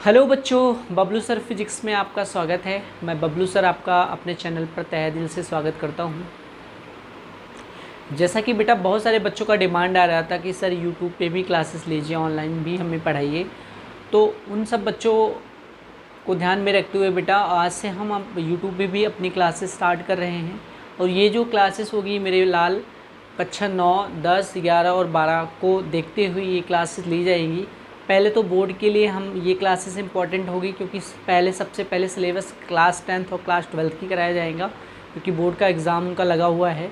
Hello बच्चों, Bablu sir physics में आपका स्वागत है। मैं बबलू सर आपका अपने चैनल पर तहे दिल से स्वागत करता हूं। जैसा कि बेटा बहुत सारे बच्चों का डिमांड आ रहा था कि सर यूट्यूब पे भी क्लासेस लीजिए, ऑनलाइन भी हमें पढ़ाइए, तो उन सब बच्चों को ध्यान में रखते हुए बेटा आज से हम यूट्यूब पे भी अपनी क्लासेस स्टार्ट कर रहे हैं। और ये जो क्लासेस होगी मेरे लाल कक्षा 9, 10, 11 और 12 को देखते हुए ये क्लासेस ली जाएंगी। पहले तो बोर्ड के लिए हम ये क्लासेस इंपॉर्टेंट होगी क्योंकि सबसे पहले सिलेबस क्लास 10th और क्लास 12th की कराया जाएगा, क्योंकि बोर्ड का एग्ज़ाम उनका लगा हुआ है।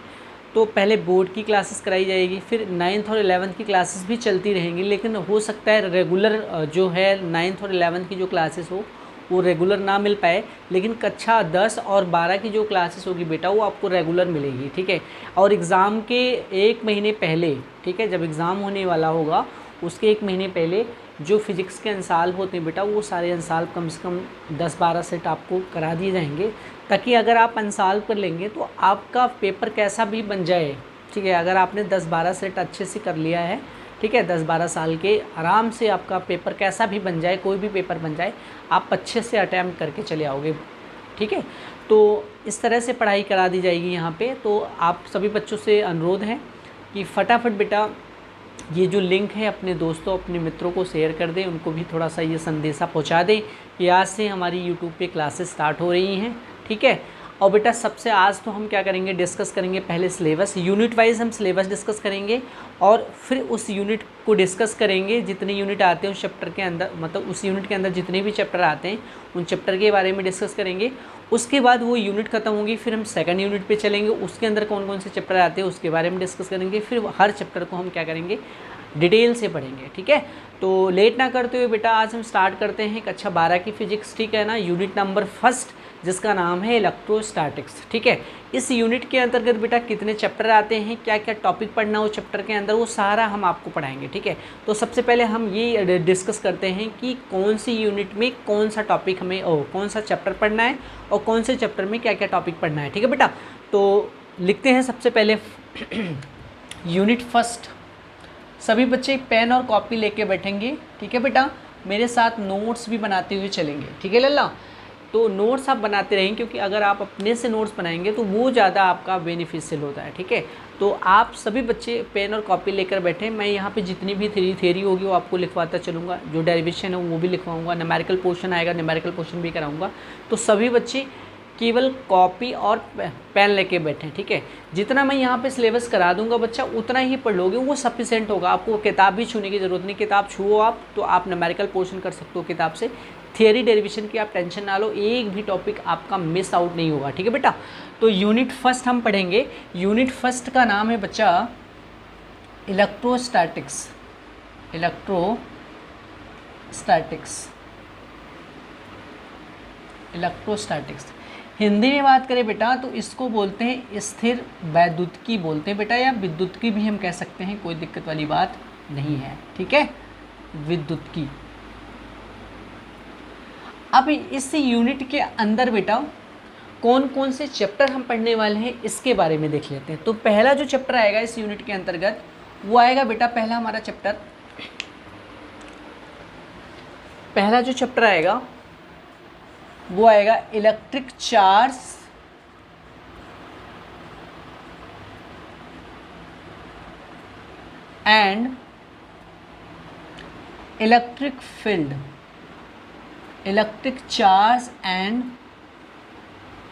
तो पहले बोर्ड की क्लासेस कराई जाएगी, फिर 9th और 11th की क्लासेस भी चलती रहेंगी, लेकिन हो सकता है रेगुलर जो है 9th और 11th की जो क्लासेस हो वो रेगुलर ना मिल पाए, लेकिन कक्षा 10 और 12 की जो क्लासेस होगी बेटा वो आपको रेगुलर मिलेगी। ठीक है। और एग्ज़ाम के 1 महीने पहले, ठीक है, जब एग्ज़ाम होने वाला होगा उसके 1 महीने पहले जो फिज़िक्स के अंसाल होते हैं बेटा वो सारे अंसाल कम से कम 10-12 सेट आपको करा दिए जाएंगे, ताकि अगर आप अंसाल कर लेंगे तो आपका पेपर कैसा भी बन जाए। ठीक है। अगर आपने 10-12 सेट अच्छे से कर लिया है, ठीक है, 10-12 साल के आराम से आपका पेपर कैसा भी बन जाए, कोई भी पेपर बन जाए, आप अच्छे से अटैम्प्ट करके चले आओगे। ठीक है। तो इस तरह से पढ़ाई करा दी जाएगी यहाँ पे। तो आप सभी बच्चों से अनुरोध है कि फटाफट बेटा ये जो लिंक है अपने दोस्तों अपने मित्रों को शेयर कर दें, उनको भी थोड़ा सा ये संदेशा पहुँचा दें कि आज से हमारी यूट्यूब पे क्लासेस स्टार्ट हो रही हैं। ठीक है। और बेटा सबसे आज तो हम क्या करेंगे, डिस्कस करेंगे पहले सिलेबस, यूनिट वाइज हम सिलेबस डिस्कस करेंगे और फिर उस यूनिट को डिस्कस करेंगे। जितने यूनिट आते हैं उस चैप्टर के अंदर, मतलब उस यूनिट के अंदर जितने भी चैप्टर आते हैं उन चैप्टर के बारे में डिस्कस करेंगे। उसके बाद वो यूनिट खत्म होगी, फिर हम सेकंड यूनिट पे चलेंगे, उसके अंदर कौन कौन से चैप्टर आते हैं उसके बारे में डिस्कस करेंगे। फिर हर चैप्टर को हम क्या करेंगे, डिटेल से पढ़ेंगे। ठीक है। तो लेट ना करते हुए बेटा आज हम स्टार्ट करते हैं कक्षा 12 की फिजिक्स। ठीक है ना। यूनिट नंबर फर्स्ट जिसका नाम है इलेक्ट्रोस्टैटिक्स। ठीक है। इस यूनिट के अंतर्गत बेटा कितने चैप्टर आते हैं, क्या क्या टॉपिक पढ़ना हो चैप्टर के अंदर, वो सारा हम आपको पढ़ाएंगे। ठीक है। तो सबसे पहले हम ये डिस्कस करते हैं कि कौन सी यूनिट में कौन सा टॉपिक हमें कौन सा चैप्टर पढ़ना है और कौन से चैप्टर में क्या क्या टॉपिक पढ़ना है। ठीक है बेटा। तो लिखते हैं सबसे पहले यूनिट फर्स्ट। सभी बच्चे पेन और कॉपी लेके बैठेंगे। ठीक है बेटा। मेरे साथ नोट्स भी बनाते हुए चलेंगे। ठीक है लल्ला। तो नोट्स आप बनाते रहेंगे, क्योंकि अगर आप अपने से नोट्स बनाएंगे तो वो ज़्यादा आपका बेनिफिशियल होता है। ठीक है। तो आप सभी बच्चे पेन और कॉपी लेकर बैठे। मैं यहाँ पे जितनी भी थ्योरी होगी वो आपको लिखवाता चलूँगा, जो डेरिवेशन है वो भी लिखवाऊँगा, न्यूमेरिकल पोर्शन आएगा न्यूमेरिकल पोर्शन भी कराऊँगा। तो सभी बच्चे केवल कॉपी और पेन लेके बैठें। ठीक है। जितना मैं यहाँ पे सिलेबस करा दूंगा बच्चा उतना ही पढ़ लोगे, वो सफिशेंट होगा। आपको किताब भी छूने की ज़रूरत नहीं, किताब छुओ आप तो आप न्यूमेरिकल पोर्शन कर सकते हो किताब से। थियरी डेरिवेशन की आप टेंशन ना लो, एक भी टॉपिक आपका मिस आउट नहीं होगा। ठीक है बेटा। तो यूनिट फर्स्ट हम पढ़ेंगे। यूनिट फर्स्ट का नाम है बच्चा इलेक्ट्रोस्टैटिक्स। इलेक्ट्रोस्टैटिक्स हिंदी में बात करें बेटा तो इसको बोलते हैं स्थिर वैद्युतिकी बोलते हैं बेटा, या विद्युतिकी भी हम कह सकते हैं, कोई दिक्कत वाली बात नहीं है। ठीक है। विद्युतिकी। अब इस यूनिट के अंदर बेटा कौन कौन से चैप्टर हम पढ़ने वाले हैं इसके बारे में देख लेते हैं। तो पहला जो चैप्टर आएगा इस यूनिट के अंतर्गत वो आएगा बेटा, पहला हमारा चैप्टर, पहला जो चैप्टर आएगा वो आएगा electric charge and electric field. Electric charge and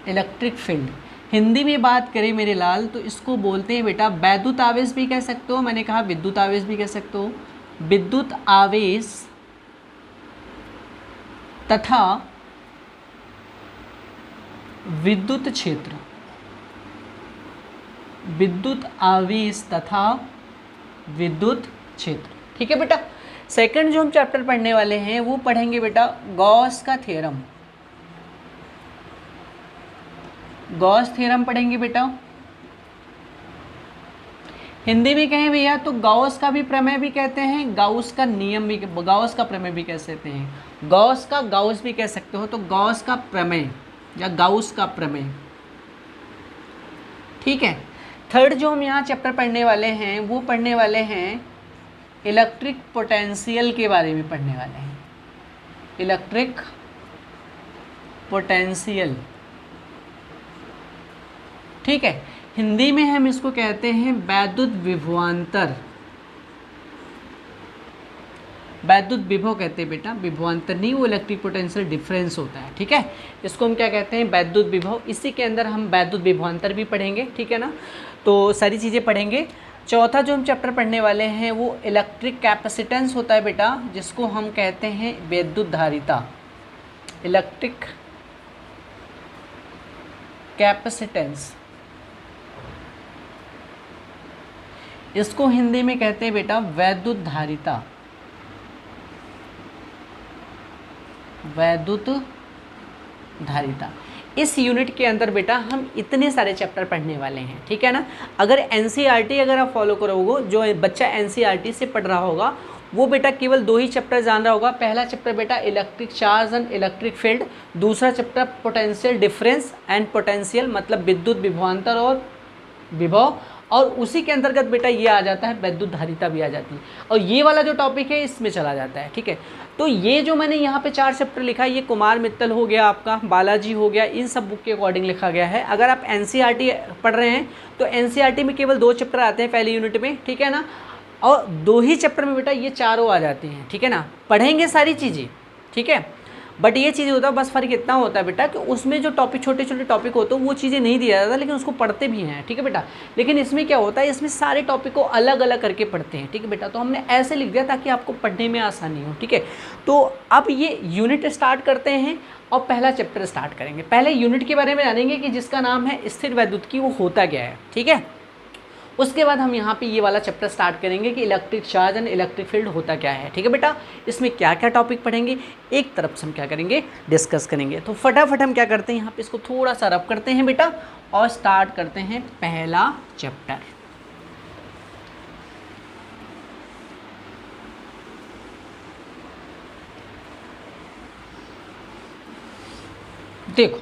electric field. Hindi में बात करें मेरे लाल तो इसको बोलते हैं बेटा वैद्युत आवेश भी कह सकते हो, मैंने कहा विद्युत आवेश भी कह सकते हो, विद्युत आवेश तथा विद्युत क्षेत्र। विद्युत आवेश तथा विद्युत क्षेत्र। ठीक है बेटा। सेकंड जो हम चैप्टर पढ़ने वाले हैं वो पढ़ेंगे बेटा गॉस का थ्योरम। गॉस थ्योरम पढ़ेंगे बेटा। हिंदी में कहें भैया तो गॉस का भी प्रमेय भी कहते हैं, गॉस का नियम भी, गॉस का प्रमेय भी कह सकते हैं, गॉस का गॉस भी कह सकते हो। तो गॉस का प्रमेय या गाउस का प्रमेय। ठीक है। थर्ड जो हम यहाँ चैप्टर पढ़ने वाले हैं वो पढ़ने वाले हैं इलेक्ट्रिक पोटेंशियल के बारे में पढ़ने वाले हैं। इलेक्ट्रिक पोटेंशियल, ठीक है। हिंदी में हम इसको कहते हैं वैद्युत विभवांतर, वैद्युत विभव कहते हैं बेटा, विभवांतर नहीं, वो इलेक्ट्रिक पोटेंशियल डिफरेंस होता है, ठीक है। इसको हम क्या कहते हैं, वैद्युत विभव। इसी के अंदर हम वैद्युत विभवांतर भी पढ़ेंगे, ठीक है ना। तो सारी चीज़ें पढ़ेंगे। चौथा जो हम चैप्टर पढ़ने वाले हैं वो इलेक्ट्रिक कैपेसिटेंस होता है बेटा, जिसको हम कहते हैं विद्युत धारिता, इलेक्ट्रिक कैपेसिटेंस। इसको हिंदी में कहते हैं बेटा वैद्युत धारिता, वैद्युत धारिता। इस यूनिट के अंदर बेटा हम इतने सारे चैप्टर पढ़ने वाले हैं, ठीक है ना। अगर एनसीईआरटी अगर आप फॉलो करोगे, जो बच्चा एनसीईआरटी से पढ़ रहा होगा वो बेटा केवल 2 ही चैप्टर जान रहा होगा। पहला चैप्टर बेटा electric charge and electric field, दूसरा chapter potential difference and potential, मतलब विद्युत विभवांतर और विभव, और उसी के अंतर्गत बेटा ये आ जाता है वैद्युत धारिता भी आ जाती है, और ये वाला जो टॉपिक है इसमें चला जाता है, ठीक है। तो ये जो मैंने यहाँ पे 4 चैप्टर लिखा है, ये कुमार मित्तल हो गया, आपका बालाजी हो गया, इन सब बुक के अकॉर्डिंग लिखा गया है। अगर आप एनसीईआरटी पढ़ रहे हैं तो एनसीईआरटी में केवल 2 चैप्टर आते हैं पहले यूनिट में, ठीक है ना, और 2 ही चैप्टर में बेटा ये चारों आ जाती हैं, ठीक है ना। पढ़ेंगे सारी चीज़ें, ठीक है, बट ये चीज़ होता है, बस फ़र्क इतना होता है बेटा कि उसमें जो टॉपिक छोटे छोटे टॉपिक होते हैं वो चीज़ें नहीं दिया जाता, लेकिन उसको पढ़ते भी हैं, ठीक है बेटा। लेकिन इसमें क्या होता है, इसमें सारे टॉपिक को अलग अलग करके पढ़ते हैं, ठीक है बेटा। तो हमने ऐसे लिख दिया ताकि आपको पढ़ने में आसानी हो, ठीक है। तो अब ये यूनिट स्टार्ट करते हैं और पहला चैप्टर स्टार्ट करेंगे। पहले यूनिट के बारे में जानेंगे कि जिसका नाम है स्थिर वैद्युत की, वो होता क्या है, ठीक है। उसके बाद हम यहाँ पे ये वाला चैप्टर स्टार्ट करेंगे कि electric charge and electric field होता क्या है, ठीक है बेटा। इसमें क्या क्या टॉपिक पढ़ेंगे एक तरफ से हम क्या करेंगे, डिस्कस करेंगे। तो फटाफट हम क्या करते हैं, यहाँ पे इसको थोड़ा सा रब करते हैं बेटा और स्टार्ट करते हैं पहला चैप्टर। देखो,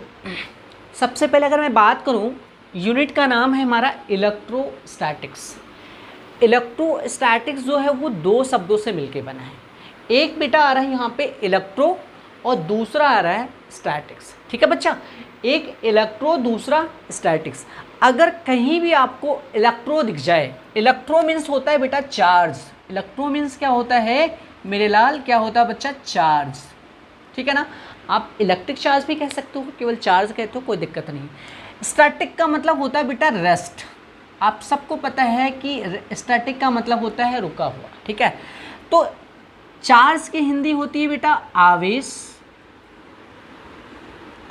सबसे पहले अगर मैं बात करूँ, यूनिट का नाम है हमारा इलेक्ट्रोस्टैटिक्स। इलेक्ट्रोस्टैटिक्स जो है वो 2 शब्दों से मिलके बना है। एक बेटा आ रहा है यहाँ पे इलेक्ट्रो और दूसरा आ रहा है स्टैटिक्स, ठीक है बच्चा। एक इलेक्ट्रो दूसरा स्टैटिक्स। अगर कहीं भी आपको इलेक्ट्रो दिख जाए, इलेक्ट्रो मीन्स होता है बेटा चार्ज, इलेक्ट्रो मीन्स क्या होता है मेरे लाल, क्या होता है बच्चा, चार्ज, ठीक है ना। आप इलेक्ट्रिक चार्ज भी कह सकते हो, केवल चार्ज कहते हो, कोई दिक्कत नहीं। स्टैटिक का मतलब होता है बेटा रेस्ट। आप सबको पता है कि स्टैटिक का मतलब होता है रुका हुआ, ठीक है। तो चार्ज की हिंदी होती है बेटा आवेश,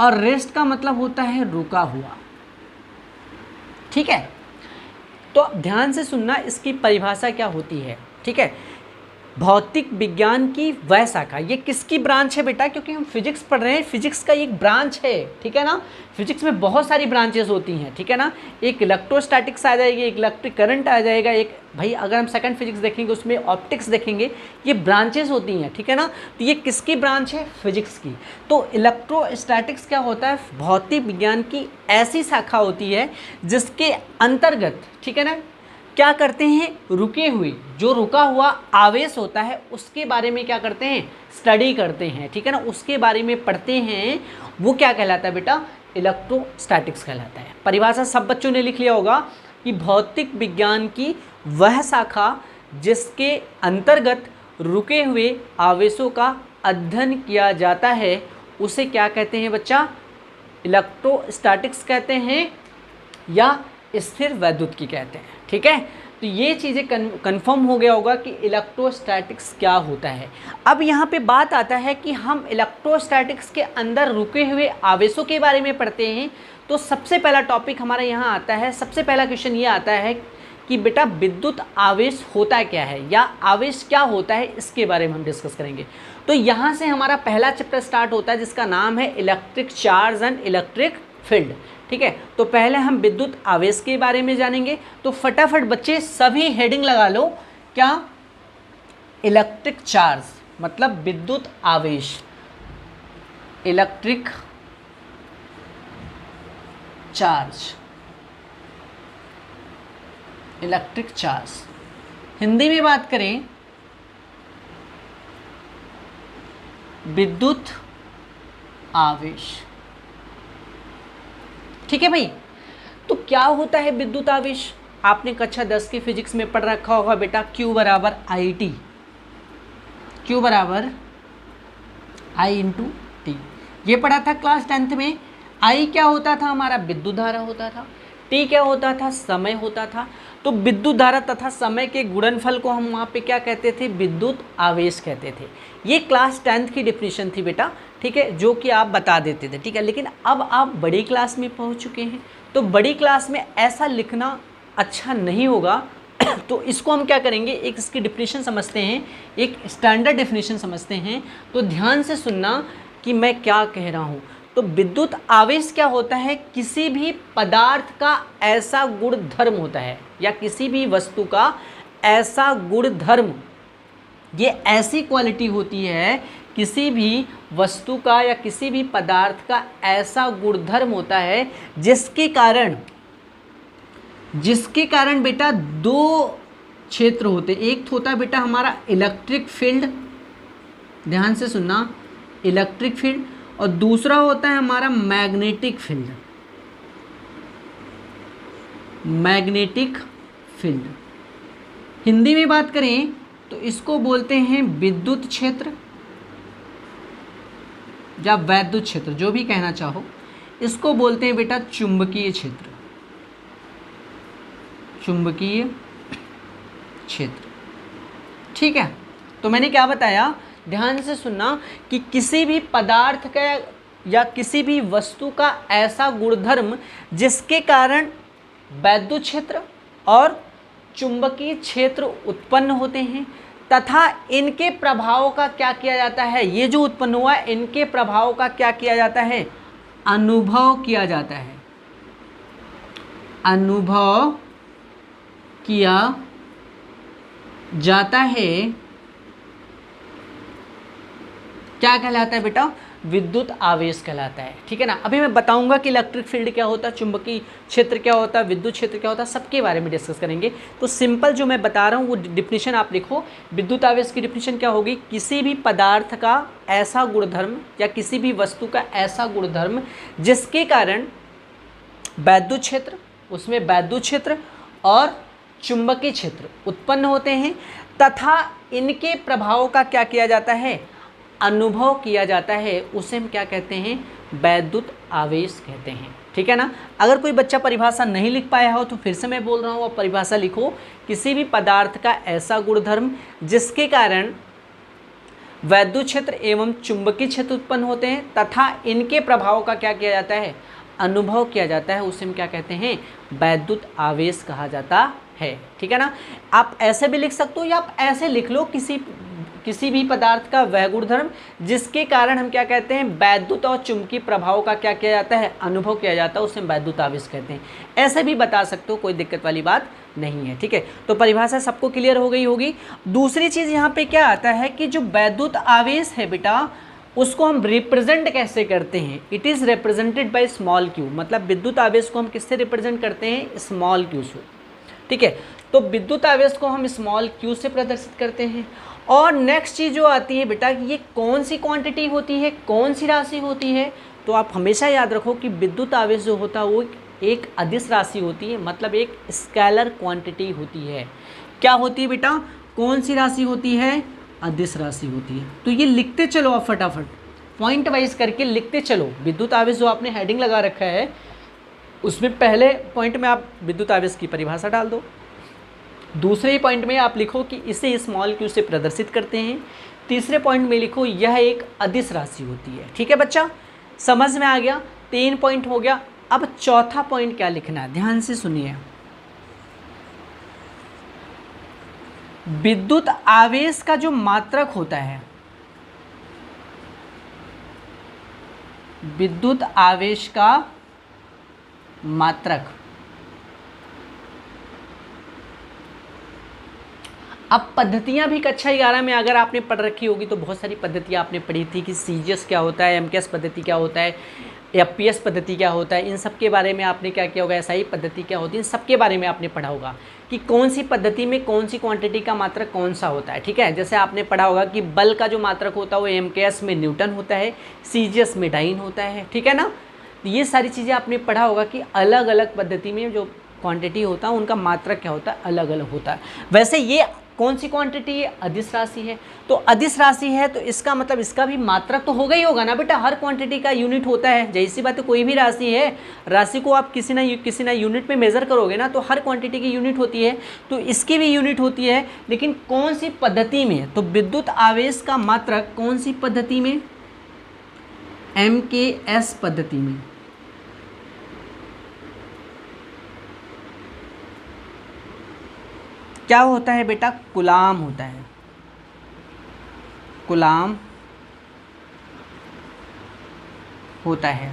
और रेस्ट का मतलब होता है रुका हुआ, ठीक है। तो ध्यान से सुनना, इसकी परिभाषा क्या होती है, ठीक है। भौतिक विज्ञान की वह शाखा, ये किसकी ब्रांच है बेटा, क्योंकि हम फिजिक्स पढ़ रहे हैं, फिजिक्स का एक ब्रांच है, ठीक है ना। फिजिक्स में बहुत सारी ब्रांचेस होती हैं, ठीक है ना। एक इलेक्ट्रोस्टैटिक्स आ जाएगी, एक इलेक्ट्रिक करंट आ जाएगा, एक भाई अगर हम सेकंड फिजिक्स देखेंगे उसमें ऑप्टिक्स देखेंगे, ये ब्रांचेस होती हैं, ठीक है ना। तो ये किसकी ब्रांच है, फिजिक्स की। तो इलेक्ट्रोस्टैटिक्स क्या होता है, भौतिक विज्ञान की ऐसी शाखा होती है जिसके अंतर्गत, ठीक है ना, क्या करते हैं, रुके हुए, जो रुका हुआ आवेश होता है उसके बारे में क्या करते हैं, स्टडी करते हैं, ठीक है ना, उसके बारे में पढ़ते हैं। वो क्या कहलाता है बेटा, इलेक्ट्रोस्टैटिक्स कहलाता है। परिभाषा सब बच्चों ने लिख लिया होगा कि भौतिक विज्ञान की वह शाखा जिसके अंतर्गत रुके हुए आवेशों का अध्ययन किया जाता है, उसे क्या कहते हैं बच्चा, इलेक्ट्रोस्टैटिक्स कहते हैं या स्थिर वैद्युत की कहते हैं, ठीक है। तो ये चीज़ें कंफर्म हो गया होगा कि इलेक्ट्रोस्टैटिक्स क्या होता है। अब यहाँ पे बात आता है कि हम इलेक्ट्रोस्टैटिक्स के अंदर रुके हुए आवेशों के बारे में पढ़ते हैं। तो सबसे पहला टॉपिक हमारा यहाँ आता है, सबसे पहला क्वेश्चन ये आता है कि बेटा विद्युत आवेश होता क्या है, या आवेश क्या होता है, इसके बारे में हम डिस्कस करेंगे। तो यहाँ से हमारा पहला चैप्टर स्टार्ट होता है जिसका नाम है electric charge and electric field, ठीक है। तो पहले हम विद्युत आवेश के बारे में जानेंगे। तो फटाफट बच्चे सभी हेडिंग लगा लो, क्या, इलेक्ट्रिक चार्ज मतलब विद्युत आवेश, electric charge, electric charge. Hindi में बात करें, विद्युत आवेश। ठीक है भाई। तो क्या होता है विद्युत आवेश? आपने कक्षा 10 की फिजिक्स में पढ़ रखा होगा बेटा, Q बराबर आई टी, Q बराबर I इंटू टी, ये पढ़ा था क्लास 10th में। I क्या होता था? हमारा विद्युत धारा होता था। T क्या होता था? समय होता था। तो विद्युत धारा तथा समय के गुणनफल को हम वहाँ पे क्या कहते थे? विद्युत आवेश कहते थे। ये क्लास 10th की डिफिनीशन थी बेटा, ठीक है, जो कि आप बता देते थे, ठीक है। लेकिन अब आप बड़ी क्लास में पहुँच चुके हैं, तो बड़ी क्लास में ऐसा लिखना अच्छा नहीं होगा। तो इसको हम क्या करेंगे, एक इसकी डिफिनीशन समझते हैं, एक स्टैंडर्ड डिफिनीशन समझते हैं। तो ध्यान से सुनना कि मैं क्या कह रहा हूँ। तो विद्युत आवेश क्या होता है? किसी भी पदार्थ का ऐसा गुण धर्म होता है, या किसी भी वस्तु का ऐसा गुण धर्म, ये ऐसी क्वालिटी होती है, किसी भी वस्तु का या किसी भी पदार्थ का ऐसा गुणधर्म होता है जिसके कारण बेटा दो क्षेत्र होते हैं। एक होता है बेटा हमारा इलेक्ट्रिक फील्ड, ध्यान से सुनना, इलेक्ट्रिक फील्ड, और दूसरा होता है हमारा magnetic field, magnetic field. Hindi में बात करें तो इसको बोलते हैं विद्युत क्षेत्र या वैद्युत क्षेत्र, जो भी कहना चाहो। इसको बोलते हैं बेटा चुंबकीय क्षेत्र, चुंबकीय क्षेत्र। ठीक है। तो मैंने क्या बताया, ध्यान से सुनना, कि किसी भी पदार्थ का या किसी भी वस्तु का ऐसा गुणधर्म जिसके कारण वैद्युत क्षेत्र और चुंबकीय क्षेत्र उत्पन्न होते हैं, तथा इनके प्रभाव का क्या किया जाता है, ये जो उत्पन्न हुआ है इनके प्रभाव का क्या किया जाता है? अनुभव किया जाता है, अनुभव किया जाता है। क्या कहलाता है बेटा? विद्युत आवेश कहलाता है। ठीक है ना। अभी मैं बताऊंगा कि इलेक्ट्रिक फील्ड क्या होता है, चुंबकीय क्षेत्र क्या होता है, विद्युत क्षेत्र क्या होता है, सबके बारे में डिस्कस करेंगे। तो सिंपल जो मैं बता रहा हूँ वो डिफिनीशन आप लिखो। विद्युत आवेश की डिफिनीशन क्या होगी? किसी भी पदार्थ का ऐसा गुणधर्म या किसी भी वस्तु का ऐसा गुणधर्म जिसके कारण वैद्युत क्षेत्र, उसमें वैद्युत क्षेत्र और चुंबकीय क्षेत्र उत्पन्न होते हैं, तथा इनके प्रभाव का क्या किया जाता है? अनुभव किया जाता है, उसे हम क्या कहते हैं? वैद्युत आवेश कहते हैं। ठीक है ना। अगर कोई बच्चा परिभाषा नहीं लिख पाया हो तो फिर से मैं बोल रहा हूँ, आप परिभाषा लिखो। किसी भी पदार्थ का ऐसा गुणधर्म जिसके कारण वैद्युत क्षेत्र एवं चुंबकीय क्षेत्र उत्पन्न होते हैं, तथा इनके प्रभाव का क्या किया जाता है? अनुभव किया जाता है, उसे हम क्या कहते हैं? वैद्युत आवेश कहा जाता है। ठीक है ना। आप ऐसे भी लिख सकते हो या आप ऐसे लिख लो, किसी भी पदार्थ का वह गुणधर्म जिसके कारण हम क्या कहते हैं? वैद्युत और चुंबकीय प्रभाव का क्या किया जाता है? अनुभव किया जाता है, उसे हम वैद्युत आवेश कहते हैं। ऐसे भी बता सकते हो, कोई दिक्कत वाली बात नहीं है। ठीक है। तो परिभाषा सबको क्लियर हो गई होगी। दूसरी चीज़ यहाँ पे क्या आता है कि जो वैद्युत आवेश है बेटा, उसको हम रिप्रेजेंट कैसे करते हैं? It is represented by small Q. मतलब विद्युत आवेश को हम किससे रिप्रेजेंट करते हैं? स्मॉल क्यू से। ठीक है। तो विद्युत आवेश को हम स्मॉल क्यू से प्रदर्शित करते हैं। और नेक्स्ट चीज़ जो आती है बेटा, ये कौन सी क्वांटिटी होती है, कौन सी राशि होती है? तो आप हमेशा याद रखो कि विद्युत आवेश जो होता है वो एक अदिश राशि होती है, मतलब एक स्केलर क्वांटिटी होती है। क्या होती है बेटा? कौन सी राशि होती है? अदिश राशि होती है। तो ये लिखते चलो आप फटाफट, पॉइंट वाइज करके लिखते चलो। विद्युत आवेश जो आपने हेडिंग लगा रखा है उसमें पहले पॉइंट में आप विद्युत आवेश की परिभाषा डाल दो, दूसरे पॉइंट में आप लिखो कि इसे स्मॉल क्यू से प्रदर्शित करते हैं, तीसरे पॉइंट में लिखो यह एक अदिश राशि होती है। ठीक है बच्चा, समझ में आ गया? 3 पॉइंट हो गया। अब चौथा पॉइंट क्या लिखना है, ध्यान से सुनिए। विद्युत आवेश का जो मात्रक होता है, विद्युत आवेश का मात्रक, अब पद्धतियां भी कक्षा 11 में अगर आपने पढ़ रखी होगी तो बहुत सारी पद्धतियां आपने पढ़ी थी कि सीजीएस क्या होता है, एमकेएस पद्धति क्या होता है, एफपीएस पद्धति क्या होता है, इन सब के बारे में आपने क्या किया होगा, एसआई पद्धति क्या होती है, इन सब के बारे में आपने पढ़ा होगा कि कौन सी पद्धति में कौन सी क्वांटिटी का मात्रक कौन सा होता है। ठीक है, जैसे आपने पढ़ा होगा कि बल का जो मात्रक होता है वो एमकेएस में न्यूटन होता है, सीजीएस में डाइन होता है। ठीक है ना, तो ये सारी चीज़ें आपने पढ़ा होगा कि अलग अलग पद्धति में जो क्वांटिटी होता है उनका मात्रक क्या होता है, अलग अलग होता है। वैसे ये कौन सी क्वांटिटी है, अदिश राशि है, तो अदिश राशि है तो इसका मतलब इसका भी मात्रक तो होगा ही होगा ना बेटा, हर क्वांटिटी का यूनिट होता है। जैसी बात है, कोई भी राशि है, राशि को आप किसी ना यूनिट में मेज़र करोगे ना, तो हर क्वांटिटी की यूनिट होती है, तो इसकी भी यूनिट होती है। लेकिन कौन सी पद्धति में, तो विद्युत आवेश का मात्रक कौन सी पद्धति में, एमकेएस पद्धति में। क्या होता है बेटा, कूलाम होता है, कूलाम होता है,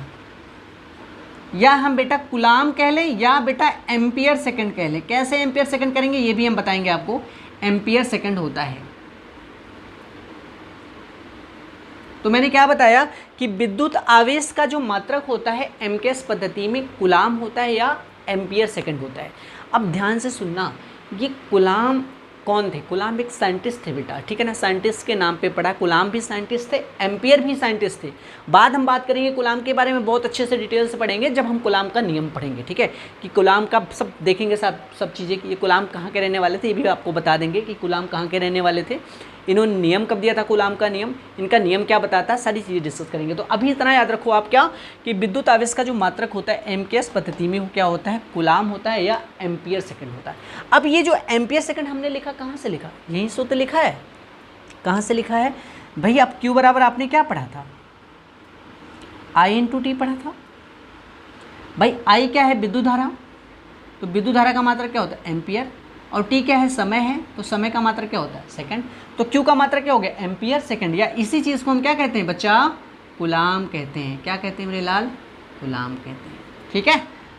या हम बेटा कूलाम कह लें या बेटा एम्पियर सेकंड कह लें। कैसे एम्पियर सेकंड करेंगे ये भी हम बताएंगे आपको, एम्पियर सेकंड होता है। तो मैंने क्या बताया कि विद्युत आवेश का जो मात्रक होता है एमकेएस पद्धति में कूलाम होता है या एम्पियर सेकंड होता है। अब ध्यान से सुनना, ये कूलाम कौन थे, कूलाम एक साइंटिस्ट थे बेटा। ठीक है ना, साइंटिस्ट के नाम पे पढ़ा, कूलाम भी साइंटिस्ट थे, एम्पियर भी साइंटिस्ट थे। बाद हम बात करेंगे कूलाम के बारे में, बहुत अच्छे से डिटेल से पढ़ेंगे जब हम कूलाम का नियम पढ़ेंगे। ठीक है, कि कूलाम का सब देखेंगे, सब चीज़ें कि ये कूलाम कहाँ के रहने वाले थे, ये भी आपको बता देंगे कि कूलाम कहाँ के रहने वाले थे, इन्होंने नियम कब दिया था कूलाम का नियम, इनका नियम क्या बताता है, सारी चीज़ें डिस्कस करेंगे। तो अभी इतना याद रखो आप क्या, कि विद्युत आवेश का जो मात्रक होता है एमकेएस पद्धति में वो क्या होता है, कूलाम होता है या एम्पियर सेकंड होता है। अब ये जो एम्पियर सेकंड हमने लिखा, कहाँ से लिखा, यहीं से तो लिखा है। कहाँ से लिखा है भाई, अब Q बराबर आपने क्या पढ़ा था, I/T पढ़ा था भाई। I क्या है, विद्युत धारा, तो विद्युत धारा का मात्रक क्या होता है, एम्पियर, और T क्या है, समय है, तो समय का मात्रक क्या होता है, सेकंड। तो Q का मात्रक क्या हो गया, एम्पियर सेकंड, या इसी चीज़ को हम क्या कहते हैं बच्चा, कूलाम कहते हैं। क्या कहते हैं मेरे लाल, कूलाम कहते हैं। ठीक है,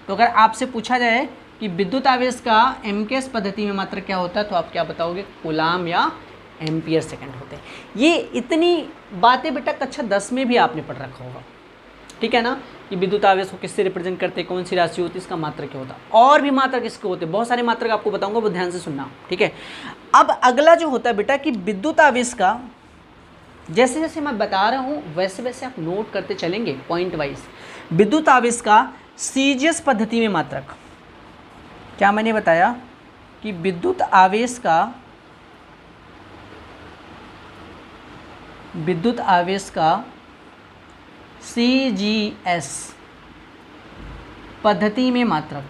तो अगर आपसे पूछा जाए कि विद्युत आवेश का एमकेएस पद्धति में मात्रक क्या होता है, तो आप क्या बताओगे, कूलाम या एम्पियर सेकंड होते हैं। ये इतनी बातें बेटा कक्षा 10 में भी आपने पढ़ रखा होगा। ठीक है ना, कि विद्युत आवेश को किससे रिप्रेजेंट करते हैं, कौन सी राशि होती है, इसका मात्रक क्या होता है, और भी मात्रक इसके होते हैं, बहुत सारे मात्रक आपको बताऊंगा, वो ध्यान से सुनना। ठीक है, अब अगला जो होता है बेटा कि विद्युत आवेश का, जैसे जैसे मैं बता रहा हूँ वैसे वैसे आप नोट करते चलेंगे पॉइंट वाइज। विद्युत आवेश का सीजीएस पद्धति में मात्रक, क्या मैंने बताया कि विद्युत आवेश का सीजीएस पद्धति में मात्रक,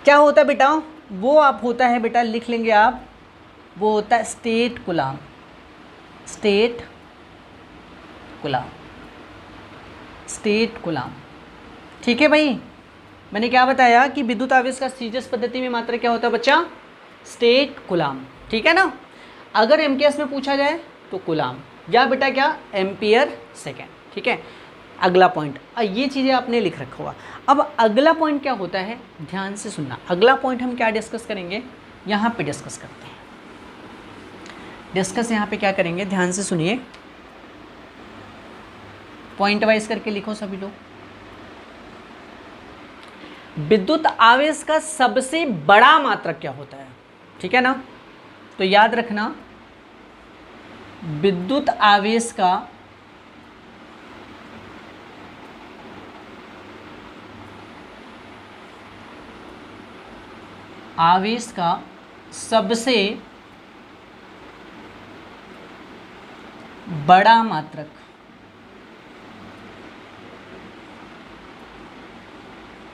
क्या होता है बेटा, वो आप होता है बेटा, लिख लेंगे आप, वो होता है state coulomb, state coulomb, state coulomb. ठीक है भाई, मैंने क्या बताया कि विद्युत आवेश का सीजीएस पद्धति में मात्रक क्या होता है बच्चा, स्टेट कूलाम। ठीक है ना, अगर एमकेएस में पूछा जाए तो कूलाम, या बेटा क्या, एम्पियर सेकेंड। ठीक है, अगला पॉइंट, ये चीज़ें आपने लिख रखा हुआ। अब अगला पॉइंट क्या होता है, ध्यान से सुनना, अगला पॉइंट हम क्या डिस्कस करेंगे, यहाँ पे डिस्कस करते हैं। डिस्कस यहाँ पे क्या करेंगे, ध्यान से सुनिए, पॉइंट वाइज करके लिखो सभी लोग। विद्युत आवेश का सबसे बड़ा मात्रक क्या होता है, ठीक है ना, तो याद रखना, विद्युत आवेश का सबसे बड़ा मात्रक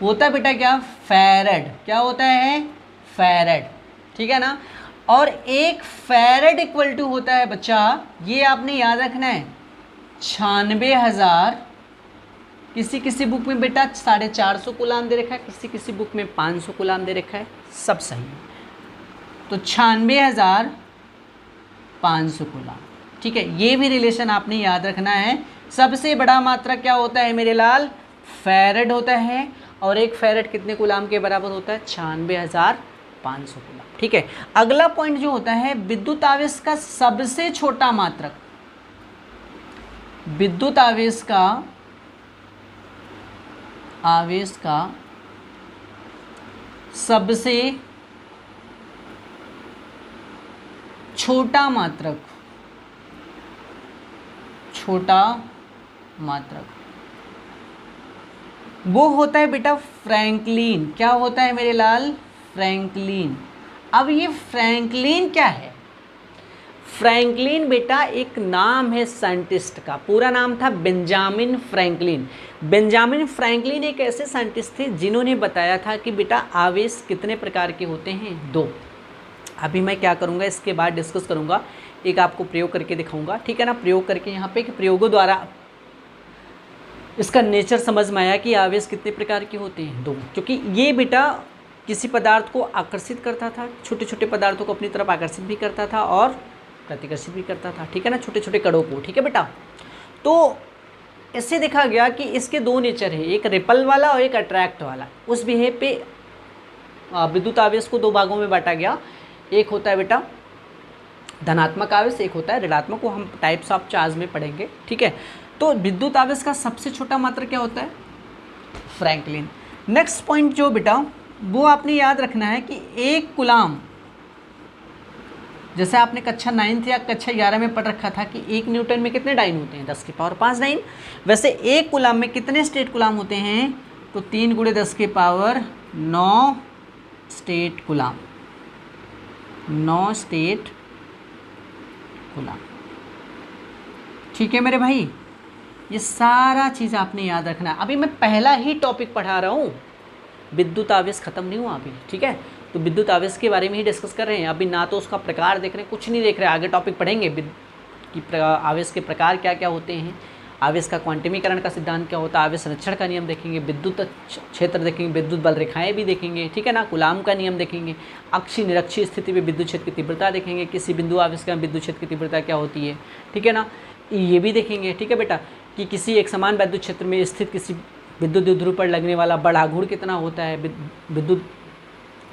होता है बेटा क्या, फैरेड। क्या होता है, फैरेड। ठीक है ना, और एक फैरेड इक्वल टू होता है बच्चा, ये आपने याद रखना है, 96,000, किसी बुक में बेटा 450 कूलाम दे रखा है, किसी बुक में 500 कूलाम दे रखा है, सब सही है, तो 96,500 कूलाम। ठीक है, ये भी रिलेशन आपने याद रखना है। सबसे बड़ा मात्रक क्या होता है मेरे लाल, फैरेड होता है, और एक फैरेड कितने कूलाम के बराबर होता है, 96,000 500 कूलम। ठीक है, अगला पॉइंट जो होता है विद्युत आवेश का सबसे छोटा मात्रक, विद्युत आवेश का सबसे छोटा मात्रक वो होता है बेटा फ्रैंकलिन। क्या होता है मेरे लाल? फ्रैंकलिन। अब ये फ्रैंकलिन क्या है? फ्रैंकलिन बेटा एक नाम है साइंटिस्ट का, पूरा नाम था बेंजामिन फ्रैंकलिन। बेंजामिन फ्रैंकलिन एक ऐसे साइंटिस्ट थे जिन्होंने बताया था कि बेटा आवेश कितने प्रकार के होते हैं? 2। अभी मैं क्या करूँगा, इसके बाद डिस्कस करूँगा, एक आपको प्रयोग करके दिखाऊंगा। ठीक है ना, प्रयोग करके यहाँ पे प्रयोगों द्वारा इसका नेचर समझ में आया कि आवेश कितने प्रकार के होते हैं? 2। क्योंकि ये बेटा किसी पदार्थ को आकर्षित करता था, छोटे छोटे पदार्थों को अपनी तरफ आकर्षित भी करता था और प्रतिकर्षित भी करता था। ठीक है ना, छोटे छोटे कणों को। ठीक है बेटा, तो इससे देखा गया कि इसके 2 नेचर है, एक रिपल वाला और एक अट्रैक्ट वाला। उस बिहेव पे विद्युत आवेश को 2 भागों में बांटा गया। एक होता है बेटा धनात्मक आवेश, एक होता है ऋणात्मक, को हम टाइप्स ऑफ चार्ज में पढ़ेंगे। ठीक है, तो विद्युत आवेश का सबसे छोटा मात्रक क्या होता है? फ्रैंकलिन। नेक्स्ट पॉइंट जो बेटा वो आपने याद रखना है कि 1 कूलाम, जैसे आपने कक्षा 9 या कक्षा 11 में पढ़ रखा था कि 1 न्यूटन में कितने डाइन होते हैं? 10 की पावर 5 डाइन। वैसे 1 कूलाम में कितने स्टेट कूलाम होते हैं? तो 3 × 10 की power 9 state coulomb, 9 state coulomb. ठीक है मेरे भाई, ये सारा चीज़ आपने याद रखना है। अभी मैं पहला ही टॉपिक पढ़ा रहा हूँ, विद्युत आवेश खत्म नहीं हुआ अभी। ठीक है, तो विद्युत आवेश के बारे में ही डिस्कस कर रहे हैं अभी, ना तो उसका प्रकार देख रहे हैं, कुछ नहीं देख रहे हैं। आगे टॉपिक पढ़ेंगे कि आवेश के प्रकार क्या क्या होते हैं, आवेश का क्वांटमीकरण का सिद्धांत क्या होता है, आवेश संरक्षण का नियम देखेंगे, विद्युत क्षेत्र देखेंगे, विद्युत बल रेखाएं भी देखेंगे। ठीक है ना, कूलाम का नियम देखेंगे, अक्षीय निरक्षीय स्थिति में विद्युत क्षेत्र की तीव्रता देखेंगे, किसी बिंदु आवेश का विद्युत क्षेत्र की तीव्रता क्या होती है। ठीक है ना, ये भी देखेंगे। ठीक है बेटा, कि किसी एक समान विद्युत क्षेत्र में स्थित किसी विद्युत द्विध्रुव पर लगने वाला बल आघूर्ण कितना होता है, विद्युत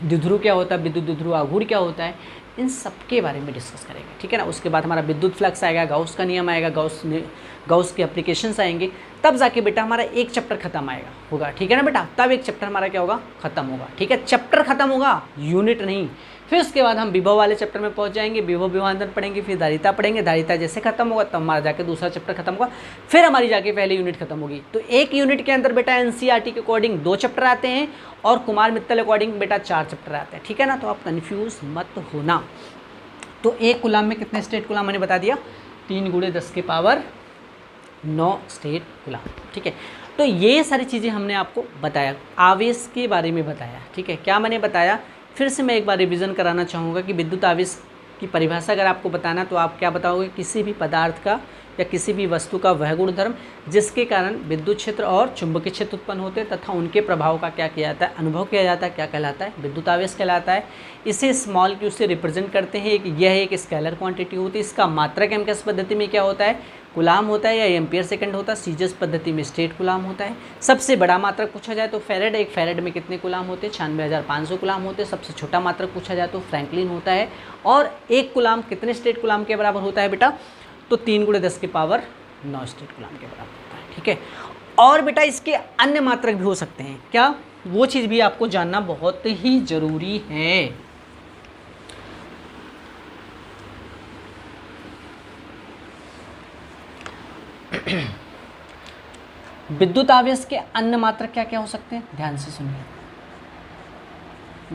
द्विध्रुव क्या होता है, विद्युत द्विध्रुव आघूर्ण क्या होता है, इन सब के बारे में डिस्कस करेंगे। ठीक है ना, उसके बाद हमारा विद्युत फ्लक्स आएगा, गाउस का नियम आएगा, गाउस के एप्लीकेशंस आएंगे, तब जाके बेटा हमारा एक चैप्टर खत्म होगा। ठीक है ना बेटा, तब एक चैप्टर हमारा क्या होगा? खत्म होगा। ठीक है, चैप्टर खत्म होगा, यूनिट नहीं। फिर उसके बाद हम विभव वाले चैप्टर में पहुंच जाएंगे, विभव विभाजन पढ़ेंगे, फिर धारिता पढ़ेंगे, धारिता जैसे खत्म होगा तब हमारा जाके दूसरा चैप्टर खत्म होगा, फिर हमारी जाके पहली यूनिट खत्म होगी। तो एक यूनिट के अंदर बेटा एनसीईआरटी के अकॉर्डिंग 2 चैप्टर आते हैं और कुमार मित्तल अकॉर्डिंग बेटा 4 चैप्टर आते हैं। ठीक है ना, तो आप कन्फ्यूज मत होना। तो 1 कूलाम में कितने स्टेट कूलाम मैंने बता दिया? 3 × 10 की पावर 9 स्टेट कूलाम। ठीक है, तो ये सारी चीज़ें हमने आपको बताया, आवेश के बारे में बताया। ठीक है, क्या मैंने बताया? फिर से मैं एक बार रिवीजन कराना चाहूँगा कि विद्युत आवेश की परिभाषा अगर आपको बताना तो आप क्या बताओगे? किसी भी पदार्थ का या किसी भी वस्तु का वह गुणधर्म जिसके कारण विद्युत क्षेत्र और चुंबकीय क्षेत्र उत्पन्न होते हैं तथा उनके प्रभाव का क्या किया जाता है? अनुभव किया जाता है। क्या कहलाता है? विद्युत आवेश कहलाता है। इसे स्मॉल q से रिप्रेजेंट करते हैं। यह एक स्केलर क्वांटिटी होती है। इसका मात्रक एमकेएस पद्धति में क्या होता है? कूलाम होता है या एम्पियर सेकंड होता है। सीजीएस पद्धति में स्टेट कूलाम होता है। सबसे बड़ा मात्रक पूछा जाए तो फेरेड, एक फेरेड में कितने कूलाम होते हैं? 96,500 कूलाम होते हैं। सबसे छोटा मात्रक पूछा जाए तो फ्रैंकलिन होता है। और एक कूलाम कितने स्टेट कूलाम के बराबर होता है बेटा? तो 3 × 10 की पावर 9 स्टेट कूलाम के बराबर होता है। ठीक है, और बेटा इसके अन्य मात्रक भी हो सकते हैं। क्या? वो चीज़ भी आपको जानना बहुत ही जरूरी है। विद्युत आवेश के अन्य मात्रक क्या क्या हो सकते हैं? ध्यान से सुनिए।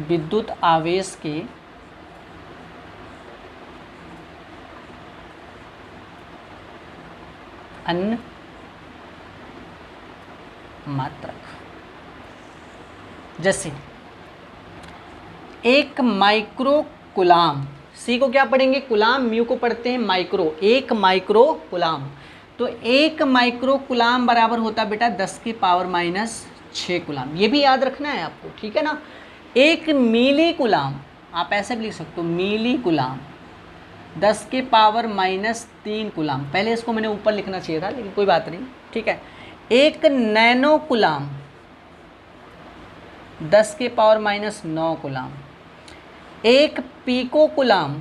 विद्युत आवेश के अन्य मात्रक जैसे 1 माइक्रो कूलाम। सी को क्या पढ़ेंगे? कूलाम। म्यू को पढ़ते हैं माइक्रो। 1 माइक्रो कूलाम, तो 1 माइक्रो कूलाम बराबर होता है बेटा 10 की पावर -6 कूलाम। ये भी याद रखना है आपको। ठीक है ना। 1 मिली कूलाम, आप ऐसे भी लिख सकते हो, मिली कूलाम 10 की पावर -3 कूलाम। पहले इसको मैंने ऊपर लिखना चाहिए था लेकिन कोई बात नहीं। ठीक है। 1 नैनो कूलाम 10 की पावर -9 कूलाम। 1 पिको कुलाम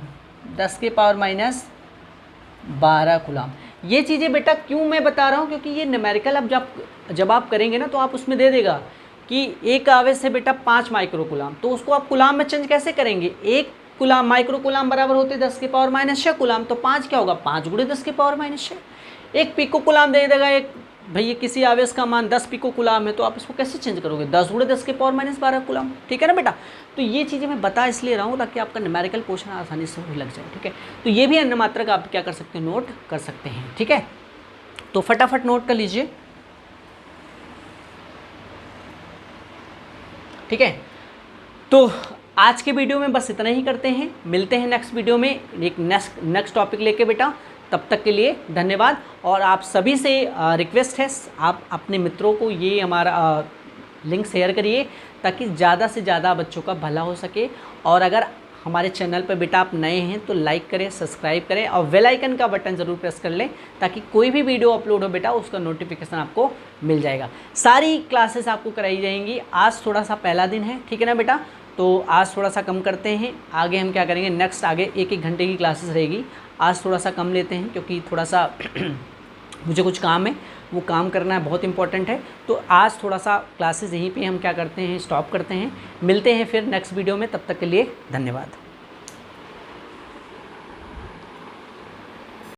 10 के पावर माइनस 12 कुलाम। ये चीज़ें बेटा क्यों मैं बता रहा हूँ, क्योंकि ये न्यूमेरिकल अब जब आप करेंगे ना तो आप उसमें दे देगा कि एक आवेश से बेटा 5 माइक्रो कुलाम, तो उसको आप कुलाम में चेंज कैसे करेंगे। 1 कुलाम माइक्रो कुलाम बराबर होते 10 के पावर माइनस 6 कुलाम, तो 5 क्या होगा, 5 गुणे 10 के पावर माइनस 6। 1 पिको कुलाम दे देगा, एक भैया किसी आवेश का मान 10 पिको कुलाम है, तो आप इसको कैसे चेंज करोगे, 10 गुणे 10 के पावर माइनस 12 कुलाम। ठीक है ना बेटा। तो ये चीज़ें मैं बता इसलिए रहा हूँ ताकि आपका न्यूमेरिकल पोर्शन आसानी से लग जाए। ठीक है, तो ये भी अन्य मात्रक आप क्या कर सकते हैं, नोट कर सकते हैं। ठीक है, तो फटाफट नोट कर लीजिए। ठीक है, तो आज के वीडियो में बस इतना ही करते हैं, मिलते हैं नेक्स्ट वीडियो में एक नेक्स्ट टॉपिक लेके बेटा। तब तक के लिए धन्यवाद। और आप सभी से रिक्वेस्ट है, आप अपने मित्रों को ये हमारा लिंक शेयर करिए ताकि ज़्यादा से ज़्यादा बच्चों का भला हो सके। और अगर हमारे चैनल पर बेटा आप नए हैं तो लाइक करें, सब्सक्राइब करें और बेल आइकन का बटन ज़रूर प्रेस कर लें ताकि कोई भी वीडियो अपलोड हो बेटा उसका नोटिफिकेशन आपको मिल जाएगा। सारी क्लासेस आपको कराई जाएंगी। आज थोड़ा सा पहला दिन है, ठीक है ना बेटा, तो आज थोड़ा सा कम करते हैं। आगे हम क्या करेंगे, नेक्स्ट आगे 1-1 घंटे की क्लासेस रहेगी। आज थोड़ा सा कम लेते हैं क्योंकि थोड़ा सा मुझे कुछ काम है, वो काम करना है, बहुत इंपॉर्टेंट है। तो आज थोड़ा सा क्लासेस यहीं पे हम क्या करते हैं, स्टॉप करते हैं। मिलते हैं फिर नेक्स्ट वीडियो में, तब तक के लिए धन्यवाद।